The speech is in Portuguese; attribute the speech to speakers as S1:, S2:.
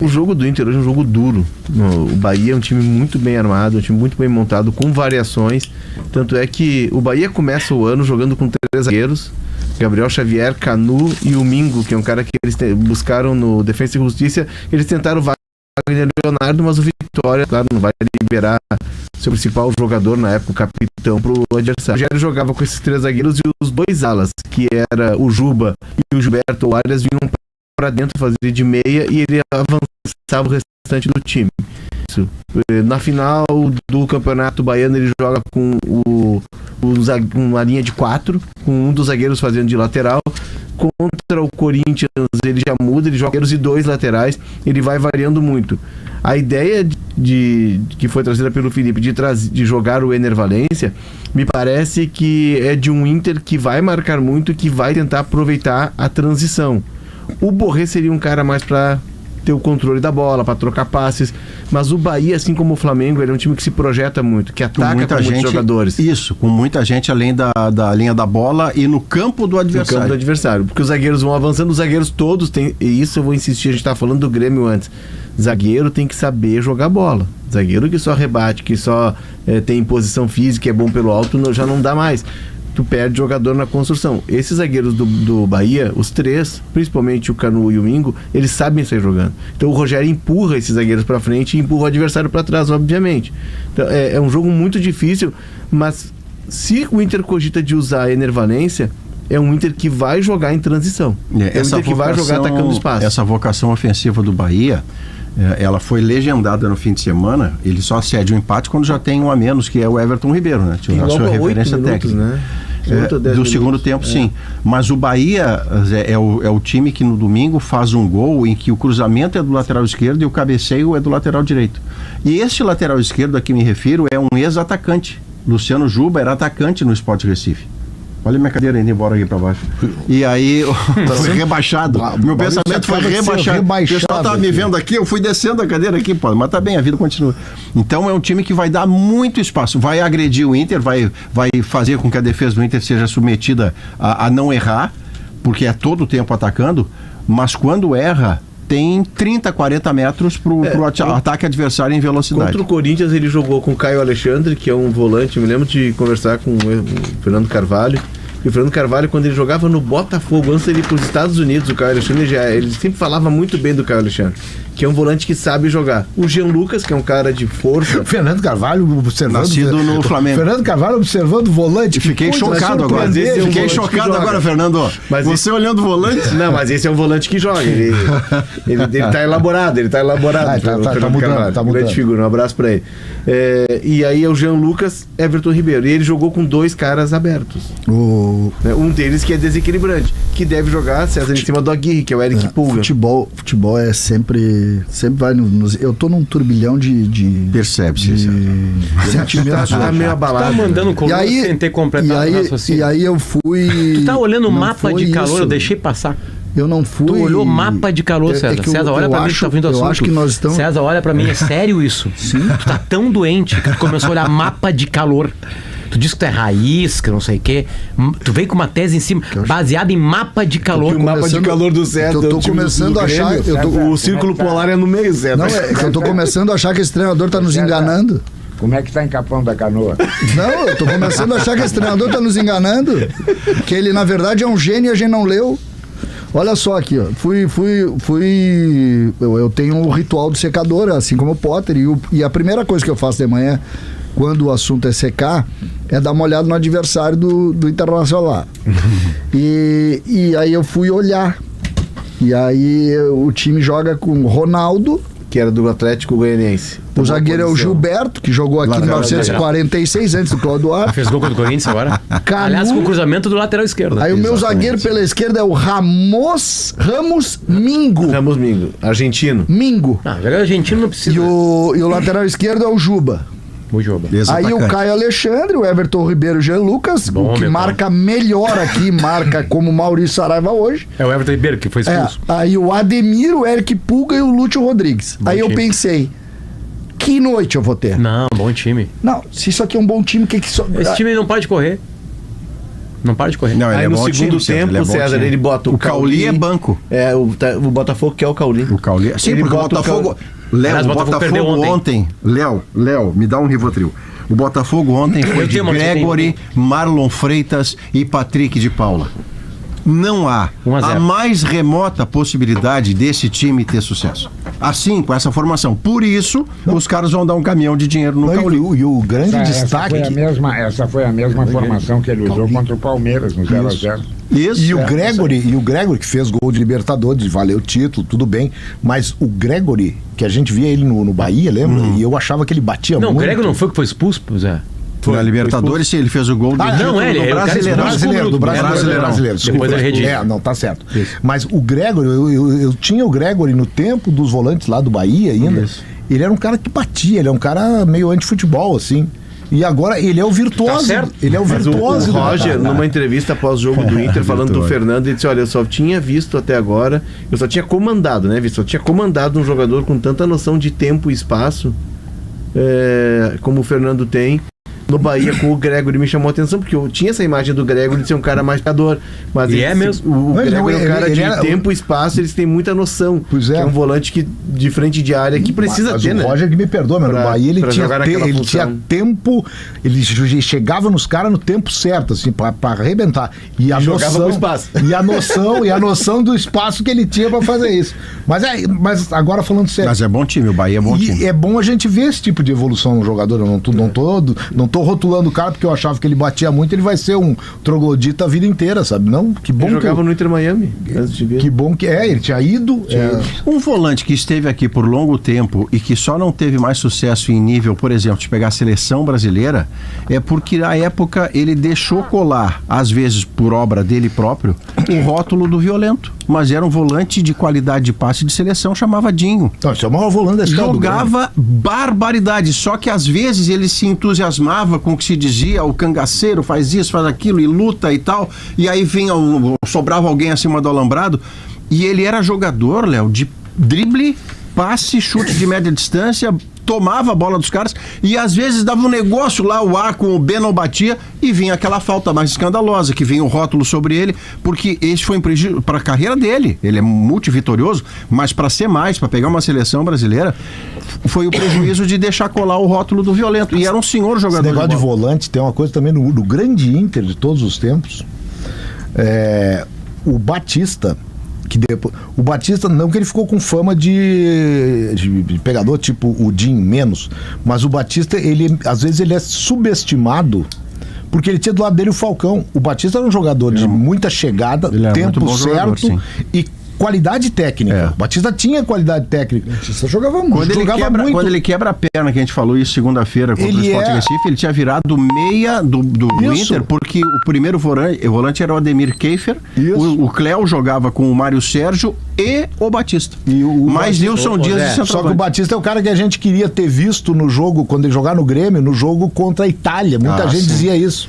S1: O jogo do Inter hoje é um jogo duro. O Bahia é um time muito bem armado, um time muito bem montado, com variações. Tanto é que o Bahia começa o ano jogando com 3 zagueiros: Gabriel Xavier, Canu e o Mingo, que é um cara que eles buscaram no Defensa e Justiça. Eles tentaram o Wagner Leonardo, mas o Vitória, claro, não vai liberar seu principal jogador na época, o capitão, pro adversário. O Rogério jogava com esses 3 zagueiros e os 2 alas, que era o Juba e o Gilberto ou Arias, vinham para dentro fazer de meia e ele avançava o restante do time. Isso. Na final do Campeonato Baiano ele joga com uma linha de 4, com um dos zagueiros fazendo de lateral. Contra o Corinthians ele já muda, ele joga zagueiros e 2 laterais, ele vai variando muito. A ideia que foi trazida pelo Felipe de jogar o Ener Valencia, me parece que é de um Inter que vai marcar muito e que vai tentar aproveitar a transição. O Borré seria um cara mais para ter o controle da bola, para trocar passes, mas o Bahia, assim como o Flamengo, ele é um time que se projeta muito, que ataca com muitos jogadores.
S2: Isso, com muita gente além da linha da bola e no campo do adversário.
S1: No campo do adversário, porque os zagueiros vão avançando, os zagueiros todos têm, e isso eu vou insistir, a gente estava falando do Grêmio antes, zagueiro tem que saber jogar bola. Zagueiro que só rebate, que só tem posição física, é bom pelo alto, já não dá mais. Tu perde jogador na construção. Esses zagueiros do Bahia, os 3, principalmente o Canu e o Mingo, eles sabem sair jogando. Então o Rogério empurra esses zagueiros para frente e empurra o adversário para trás, obviamente. Então, é um jogo muito difícil, mas se o Inter cogita de usar a Ener Valencia, é um Inter que vai jogar em transição. É um Inter que vai jogar atacando espaço.
S2: Essa vocação ofensiva do Bahia, ela foi legendada no fim de semana. Ele só cede o empate quando já tem um a menos, que é o Everton Ribeiro, né? A sua referência técnica, né? Do segundo tempo, sim. Mas o Bahia é o time que no domingo faz um gol em que o cruzamento é do lateral esquerdo e o cabeceio é do lateral direito. E este lateral esquerdo a que me refiro é um ex-atacante. Luciano Juba era atacante no Sport Recife. Olha minha cadeira indo embora aqui pra baixo. E aí, foi rebaixado. Meu pensamento foi rebaixado. O pessoal tava me vendo aqui, eu fui descendo a cadeira aqui, pô, mas tá bem, a vida continua. Então é um time que vai dar muito espaço, vai agredir o Inter, vai fazer com que a defesa do Inter seja submetida a não errar, porque é todo o tempo atacando, mas quando erra, tem 30, 40 metros pro ataque adversário em velocidade.
S1: Contra o Corinthians ele jogou com o Caio Alexandre, que é um volante. Me lembro de conversar com o Fernando Carvalho. E o Fernando Carvalho, quando ele jogava no Botafogo, antes de ele ir para os Estados Unidos, o Caio Alexandre, ele sempre falava muito bem do Caio Alexandre, que é um volante que sabe jogar. O Jean Lucas, que é um cara de força.
S3: Fernando Carvalho observando.
S2: Nascido no Flamengo.
S3: Fernando Carvalho observando o volante.
S2: Fiquei chocado agora. Fiquei chocado agora, Fernando. Mas você olhando o volante.
S1: Não, mas esse é um volante que joga. Ele tá elaborado, Tá mudando. Grande figura, um abraço pra ele. E aí é o Jean Lucas, Everton Ribeiro. E ele jogou com 2 caras abertos. Um deles que é desequilibrante, que deve jogar César em cima do Aguirre, que é o Eric Pulga.
S3: Futebol é sempre vai eu tô num turbilhão de
S2: percebe-se
S3: sentimentos.
S1: Tá meio abalado.
S4: Tá mandando coluna sem ter completado o raciocínio.
S3: E aí eu fui.
S4: Tu tá olhando o mapa de calor,
S3: isso.
S4: Eu deixei passar.
S3: Eu não fui.
S4: Tu olhou mapa de calor, César. César, olha pra mim que tá vindo assunto.
S3: Eu acho que nós estamos.
S4: César, olha pra mim, é sério isso?
S3: Sim.
S4: Tu tá tão doente que tu começou a olhar mapa de calor. Tu disse que tu é raiz, que não sei o quê. Tu veio com uma tese em cima, baseada em mapa de calor.
S1: O mapa de calor do César.
S3: Eu tô começando a achar.
S1: O círculo polar é no meio, César.
S3: Não, é que eu tô começando a achar que esse treinador tá nos enganando.
S5: Como é que tá em Capão da Canoa?
S3: Não, eu tô começando a achar que esse treinador tá nos enganando. Que ele, na verdade, é um gênio e a gente não leu. Olha só aqui, ó. Eu tenho um ritual do secador, assim como o Potter, e a primeira coisa que eu faço de manhã, quando o assunto é secar, é dar uma olhada no adversário do Internacional. E aí eu fui olhar. E aí o time joga com Ronaldo,
S1: que era do Atlético Goianiense.
S3: O zagueiro é o Gilberto, que jogou aqui em 1946, antes do Cláudio Duarte.
S4: Fez gol contra o Corinthians agora?
S3: Canu.
S4: Aliás, com o cruzamento do lateral esquerdo.
S3: Aí o meu zagueiro pela esquerda é o Ramos Mingo.
S1: Ramos Mingo, argentino.
S3: Mingo.
S4: Jogador argentino não precisa.
S3: E o lateral esquerdo é o Juba. Aí o Caio Alexandre, o Everton Ribeiro e o Jean Lucas, o que marca melhor aqui, marca como Maurício Saraiva hoje.
S4: É o Everton Ribeiro que foi expulso.
S3: Aí o Ademir, o Eric Pulga e o Lúcio Rodrigues. Aí eu pensei, que noite eu vou ter?
S4: Não, bom time.
S3: Não, se isso aqui é um bom time,
S4: Esse time não pode correr. Não para de correr.
S2: Não, ele
S1: Aí
S2: é
S1: no
S2: bom
S1: segundo
S2: time, César,
S1: tempo,
S2: ele é bom
S1: César,
S2: time.
S1: ele bota o
S2: Cauli é banco.
S1: O Botafogo quer o Cauli.
S2: O Cauli. Sim,
S1: Ele
S2: porque o
S1: bota o
S2: Botafogo.
S4: Aliás,
S2: Léo, o
S4: o Botafogo perdeu
S2: Botafogo ontem. Léo, me dá um Rivotril. O Botafogo ontem foi de Gregory, Marlon Freitas e Patrick de Paula. Não há
S4: 1-0.
S2: a mais remota possibilidade desse time ter sucesso. Assim, com essa formação. Por isso, os caras vão dar um caminhão de dinheiro no Cauli.
S3: E o grande destaque...
S5: Essa foi a mesma formação que ele usou contra o Palmeiras no 0-0.
S2: Isso.
S3: E o Gregory que fez gol de Libertadores, valeu o título, tudo bem. Mas o Gregory, que a gente via ele no Bahia, lembra? E eu achava que ele batia muito.
S4: Não, o Gregory não foi que foi expulso, Zé?
S2: Na Libertadores, sim, ele fez o gol do
S4: não, ele é o
S3: Brasileiro.
S4: Depois ele redigiu.
S3: Não, tá certo. Mas o Gregory, eu tinha o Gregory no tempo dos volantes lá do Bahia ainda.
S2: Isso.
S3: Ele era um cara que batia, ele é um cara meio anti-futebol, assim. E agora ele é o virtuoso.
S4: Tá certo.
S3: Ele é o
S1: Mas
S3: virtuoso.
S1: o Roger, numa entrevista após-jogo do Inter, falando do Fernando, ele disse: olha, eu só tinha visto até agora, eu só tinha comandado, né? Só tinha comandado um jogador com tanta noção de tempo e espaço, como o Fernando tem. No Bahia com o Gregory me chamou a atenção, porque eu tinha essa imagem do Gregory de ser um cara mais jogador. Mas
S4: E é mesmo.
S1: O Gregory é um cara de
S3: era-
S1: tempo e espaço, eles têm muita noção.
S3: Pois é.
S1: Que é um volante que, de frente de área que precisa
S3: Mas
S1: ter, né?
S3: o Roger que me perdoa, mas no Bahia ele
S1: pra jogar naquela
S3: ele
S1: função.
S3: tinha tempo, ele chegava nos caras no tempo certo, assim, pra arrebentar. E a
S1: jogava
S3: noção,
S1: com espaço.
S3: E a noção do espaço que ele tinha pra fazer isso. Mas agora falando sério.
S2: Mas é bom time, o Bahia é bom time.
S3: E é bom a gente ver esse tipo de evolução no jogador. Eu não tô rotulando o cara porque eu achava que ele batia muito, ele vai ser um troglodita a vida inteira, sabe? Não, que bom
S1: Ele
S3: que
S1: jogava no Inter Miami, antes de ver.
S3: que bom que ele tinha ido.
S2: Um volante que esteve aqui por longo tempo e que só não teve mais sucesso em nível, por exemplo, de pegar a seleção brasileira, é porque na época ele deixou colar, às vezes por obra dele próprio, o rótulo do violento. Mas era um volante de qualidade de passe de seleção, chamava Dinho.
S3: Não, isso é o maior volante da história do Grêmio.
S2: Jogava barbaridade, só que às vezes ele se entusiasmava com o que se dizia, o cangaceiro faz isso, faz aquilo e luta e tal, e aí sobrava alguém acima do alambrado, e ele era jogador, Léo, de drible, passe, chute de média distância, tomava a bola dos caras e às vezes dava um negócio lá, o A com o B não batia e vinha aquela falta mais escandalosa, que vinha o rótulo sobre ele, porque esse foi um prejuízo para a carreira dele. Ele é multivitorioso, mas para ser mais, para pegar uma seleção brasileira, foi o prejuízo de deixar colar o rótulo do violento. E era um senhor jogador.
S3: Esse negócio de volante tem uma coisa também no grande Inter de todos os tempos. O Batista, o Batista, não que ele ficou com fama de pegador, tipo o Dinho, menos, mas o Batista, às vezes ele é subestimado porque ele tinha do lado dele o Falcão. O Batista era um jogador de muita chegada, tempo certo jogador, e qualidade técnica. O Batista tinha qualidade técnica. O Batista jogava muito.
S2: Quando ele quebra a perna, que a gente falou isso segunda-feira contra o Sport Recife, ele tinha virado meia do Inter, porque o primeiro volante era o Ademir Keifer, o Cléo jogava com o Mário Sérgio e o Batista. Mais Nilson Dias de centroavante.
S3: Só que o Batista é o cara que a gente queria ter visto no jogo, quando ele jogar no Grêmio, no jogo contra a Itália. Muita gente dizia isso.